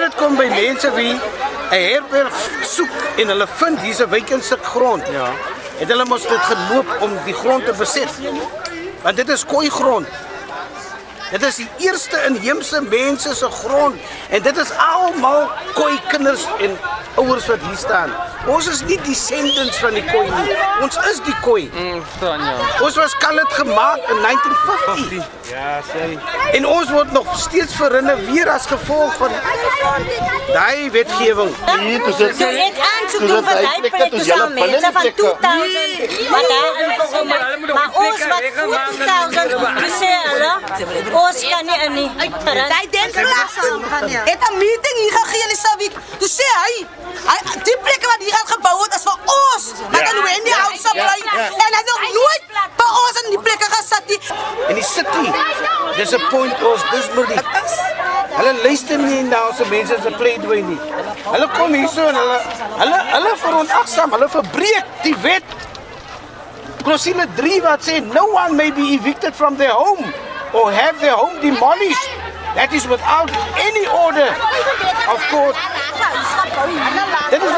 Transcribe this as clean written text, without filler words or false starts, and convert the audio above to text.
dit kom by mense wie 'n herberg soek en hulle vind hier's 'n vacant stuk grond. Ja. En hulle moes tot geloop om die grond te beset. Want dit is koei grond. Dit is die eerste inheemse mense se grond en dit is almal koei kinders en ouers wat hier staan. Ons is nie descendants van die koei nie. Ons is die koei. Tanya. Ons was Kalet gemaak in 1950. Ja, sê. En ons word nog steeds verrenoveer as gevolg van daai wetgewing. Hier, toe sit Jy het aansoek doen vir daai plek te saam mense van 2000. Maar daar maar ons wat 40.000 sê hulle, ons kan nie in nie. Hy dink klas het 'n meeting hier gegee in die Savik. Toe sê hy die plekke wat hier gaan gebou word is vir ons. Maar dan hoe in die huis bly. En hy het nog nooit vir ons in die plekke gesit nie. In die city disappoint ons dismally. Hulle luister nie na ons mense se pleidooi nie. Hulle kom hierso en hulle veronagsaam, hulle verbreek die wet. Clausule 3 wat sê no one may be evicted from their home or have their home demolished. That is without any order of court. Dit is